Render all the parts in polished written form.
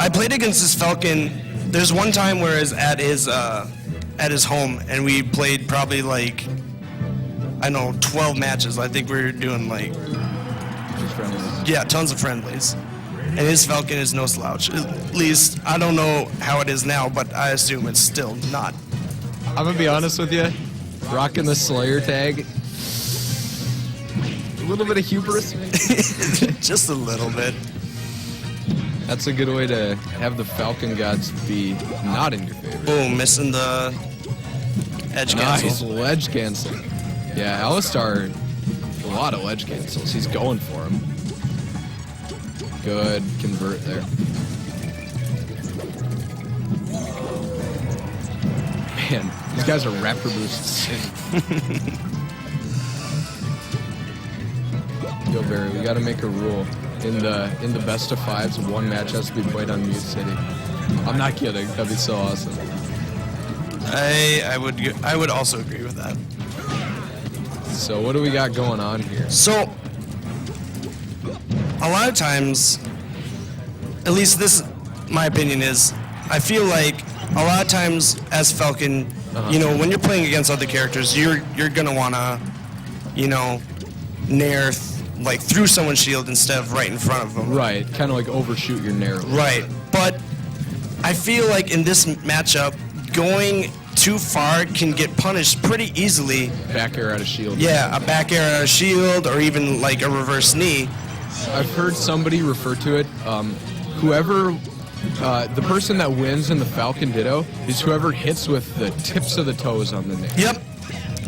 I played against this Falcon. There's one time where it's at his home, and we played probably like, I don't know, 12 matches. I think we were doing like, yeah, tons of friendlies. And his Falcon is no slouch. At least, I don't know how it is now, but I assume it's still not. I'm gonna be honest with you, rocking the Slayer tag, a little bit of hubris. Just a little bit. That's a good way to have the Falcon gods be not in your favor. Boom, missing the edge cancel. Nice ledge cancel. Yeah, Alistar, a lot of ledge cancels. He's going for him. Good convert there. Man, these guys are raptor boosts. Yo, Barry, we gotta make a rule. In the best of fives, one match has to be played on Mute City. I'm not kidding. That'd be so awesome. I would also agree with that. So what do we got going on here? So a lot of times, at least this, my opinion is, I feel like a lot of times as Falcon, you know, when you're playing against other characters, you're gonna wanna, you know, nair like through someone's shield instead of right in front of them. Right, kind of like overshoot your nair. Right, but I feel like in this matchup, going too far can get punished pretty easily. Back air out of shield. Yeah, a back air out of shield, or even like a reverse knee. I've heard somebody refer to it, whoever, the person that wins in the Falcon Ditto is whoever hits with the tips of the toes on the nair. Yep,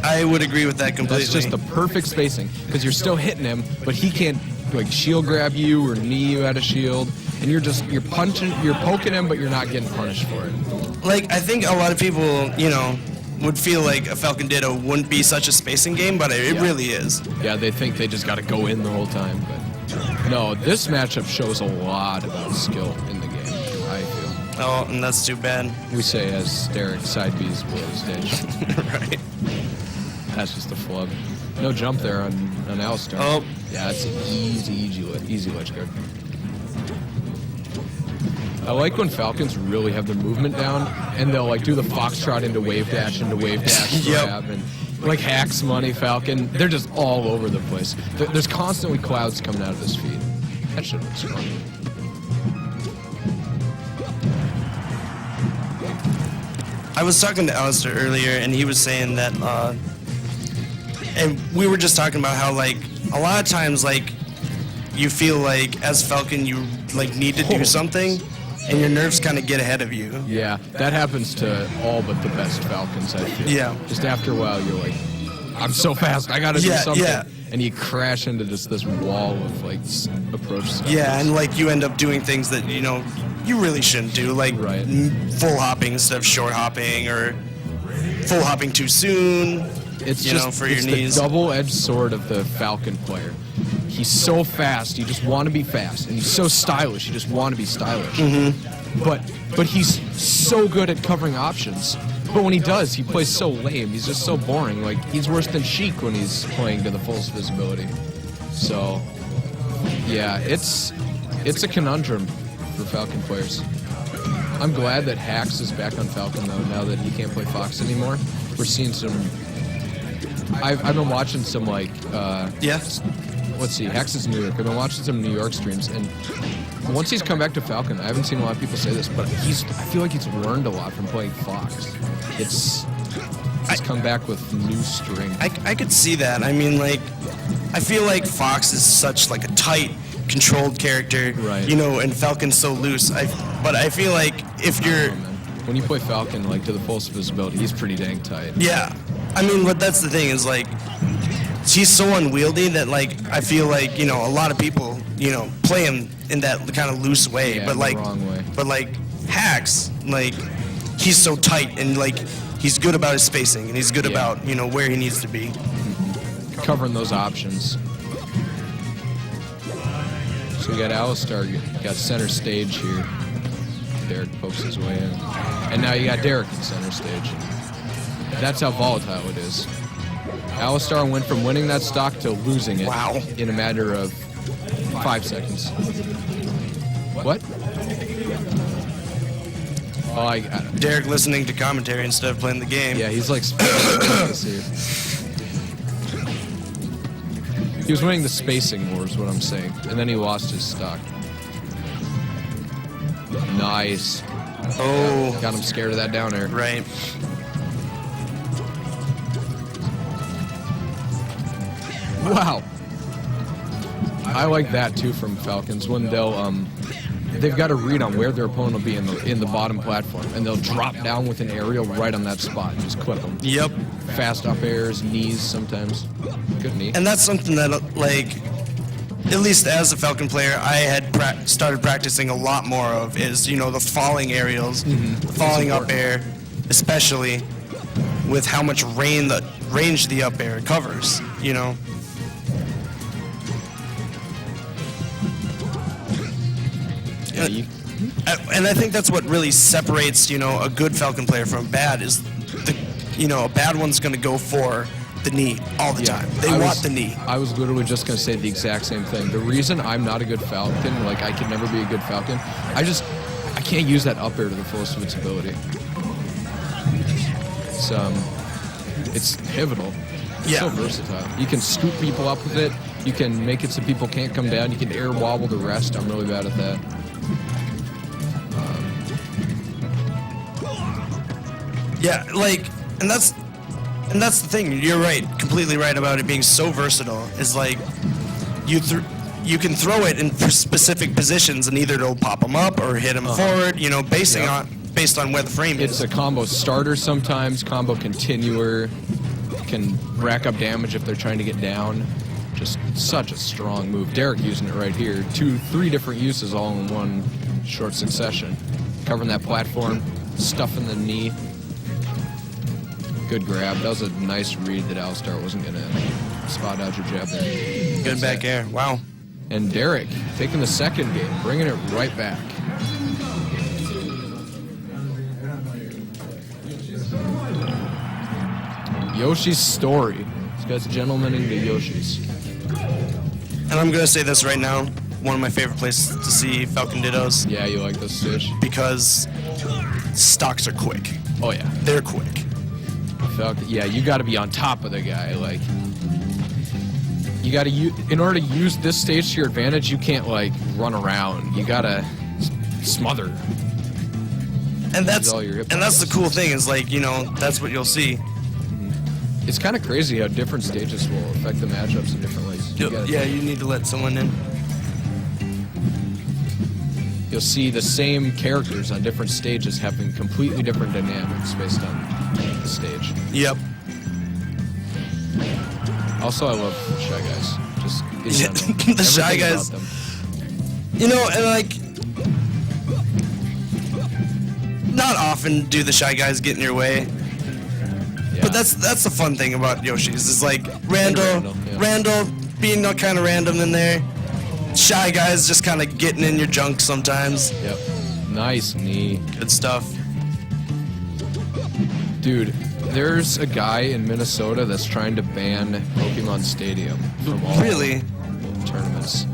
I would agree with that completely. That's just the perfect spacing, because you're still hitting him, but he can't like shield grab you or knee you out of shield, and you're poking him, but you're not getting punished for it. Like, I think a lot of people, you know, would feel like a Falcon Ditto wouldn't be such a spacing game, but it really is. Yeah, they think they just got to go in the whole time, but no, this matchup shows a lot about skill in the game, I feel. Oh, and that's too bad. We say as Derek side B's below stage. Right. That's just a flub. No jump there on Alistar. Oh. Yeah, it's an easy ledge guard. I like when Falcons really have their movement down, and they'll like do the foxtrot into wave dash grab, and like hacks money Falcon. They're just all over the place. There's constantly clouds coming out of his feet. That shit looks fun. I was talking to Alistair earlier, and he was saying that, and we were just talking about how, like, a lot of times, like, you feel like as Falcon you like need to do something, and your nerves kind of get ahead of you. Yeah, that happens to all but the best Falcons, I feel. Yeah. Just after a while, you're like, I'm so fast, I gotta do something. Yeah. And you crash into just this wall of, like, approach stuff. Yeah, and, like, you end up doing things that, you know, you really shouldn't do, like full hopping instead of short hopping, or full hopping too soon, it's you know, for your knees. It's the double-edged sword of the Falcon player. He's so fast, you just want to be fast, and he's so stylish, you just want to be stylish. But he's so good at covering options. But when he does, he plays so lame. He's just so boring. Like, he's worse than Sheik when he's playing to the fullest visibility. So, yeah, it's a conundrum for Falcon players. I'm glad that Hax is back on Falcon, though, now that he can't play Fox anymore. We're seeing some... I've been watching some, like... Yes. Let's see, Hax is New York. I've been watching some New York streams, and once he's come back to Falcon, I haven't seen a lot of people say this, but I feel like he's learned a lot from playing Fox. He's come back with new strength. I could see that. I mean, like, I feel like Fox is such, like, a tight, controlled character, right? You know, and Falcon's so loose. But I feel like if you're... When you play Falcon, like, to the fullest visibility, he's pretty dang tight. Yeah. I mean, but that's the thing, is, like, he's so unwieldy that, like, I feel like, you know, a lot of people, you know, play him in that kind of loose way. Yeah, but, like, the wrong way. But, like, Hax, like, he's so tight, and, like, he's good about his spacing, and he's good about, you know, where he needs to be. Covering those options. So we got Alistar, got center stage here. Derek pokes his way in. And now you got Derek in center stage. That's how volatile it is. Alistar went from winning that stock to losing it in a matter of 5 seconds. What? Oh, I got it. Derek listening to commentary instead of playing the game. Yeah, he's like. He was winning the spacing war, is what I'm saying, and then he lost his stock. Nice. Oh. Got him scared of that down air. Right. Wow. I like that too from Falcons when they've got a read on where their opponent will be in the bottom platform, and they'll drop down with an aerial right on that spot and just clip them. Yep. Fast up airs, knees sometimes. Good knee. And that's something that, like, at least as a Falcon player, I had started practicing a lot more of is, the falling aerials, falling up air, especially with how much range the up air covers, Yeah, And I think that's what really separates, a good Falcon player from a bad is a bad one's going to go for the knee all the time. They want the knee. I was literally just going to say the exact same thing. The reason I'm not a good Falcon, like I could never be a good Falcon, I can't use that up air to the fullest of its ability. It's pivotal. It's so versatile. You can scoop people up with it. You can make it so people can't come down. You can air wobble the rest. I'm really bad at that. Yeah, and that's the thing. You're right, completely right about it being so versatile. Is like you can throw it in specific positions, and either it'll pop them up or hit them forward. Based on where the frame is. It's a combo starter sometimes, combo continuer, can rack up damage if they're trying to get down. Just such a strong move. Derek using it right here. 3 different uses all in one short succession. Covering that platform, stuffing the knee. Good grab. That was a nice read that Alistar wasn't going to spot dodge or jab there. Good back air. Wow. And Derek taking the second game, bringing it right back. Yoshi's story. This guy's gentlemaning to Yoshi's. And I'm going to say this right now. One of my favorite places to see Falcon Dittos. Yeah, you like this stage? Because stocks are quick. Oh, yeah. They're quick. Yeah, you got to be on top of the guy. Like, you got to in order to use this stage to your advantage, you can't run around. You got to smother. And that's the cool thing is that's what you'll see. It's kind of crazy how different stages will affect the matchups in different ways. You need to let someone in. You'll see the same characters on different stages having completely different dynamics based on the stage. Yep. Also, I love Shy Guys. Just the Shy Guys. Not often do the Shy Guys get in your way. Yeah. But that's the fun thing about Yoshi's is Randall being kind of random in there. Shy Guys just kind of getting in your junk sometimes. Yep. Nice knee. Good stuff. Dude, there's a guy in Minnesota that's trying to ban Pokemon Stadium from all tournaments.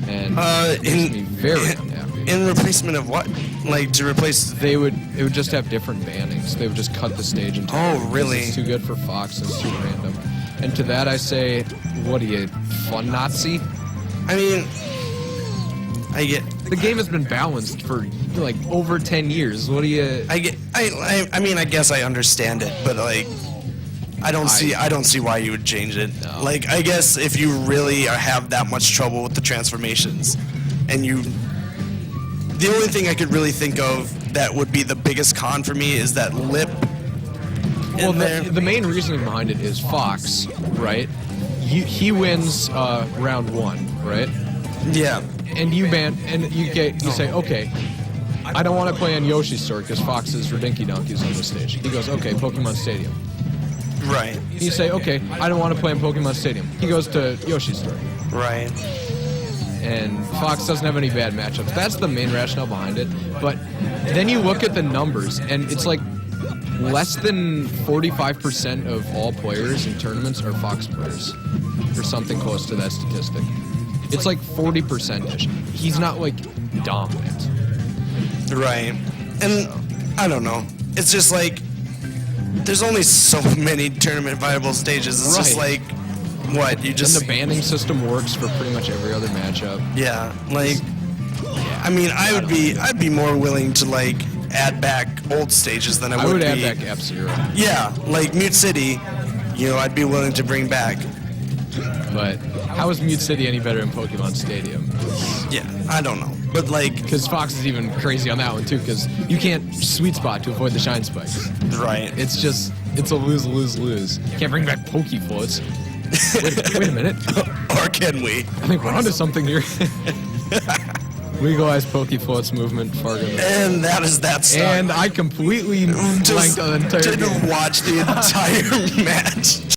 And it makes me very unhappy. In replacement of what? To replace... It would just have different bannings. They would just cut the stage into... Oh, really? It's too good for Fox. It's too random. And to that I say, what are you, fun Nazi? I mean... The game has been balanced for over 10 years. What do you? I guess I understand it, but I don't see why you would change it. No. I guess if you really have that much trouble with the transformations, and the only thing I could really think of that would be the biggest con for me is that lip. Well, the main reasoning behind it is Fox, right? He wins round 1, right? Yeah. And you say, okay, I don't want to play on Yoshi's Story because Fox is Redinky Donkeys on the stage. He goes, okay, Pokemon Stadium. Right. You say, okay, I don't want to play in Pokemon Stadium. He goes to Yoshi's Story. Right. And Fox doesn't have any bad matchups. That's the main rationale behind it. But then you look at the numbers, and it's less than 45% of all players in tournaments are Fox players, or something close to that statistic. It's 40%-ish. He's not dominant. Right. And I don't know. It's just like there's only so many tournament viable stages. It's just Right. like what you And just the banning system works for pretty much every other matchup. yeah. Like I mean, I'd be more willing to like add back old stages than I would would add be. back F-Zero, Yeah, like Mute City. You know, I'd be willing to bring back. but how is Mute City any better in Pokemon Stadium? Yeah, I don't know, but like Because Fox is even crazy on that one too, because you can't sweet spot to avoid the shine spikes. right. It's a lose-lose-lose. Can't bring back Pokefloats. Wait a minute. Or can we? I think we're onto something here. Legalized Pokefloats movement, Fargo. And that is that stuff. And I completely blanked on the entire didn't game. watch the entire match.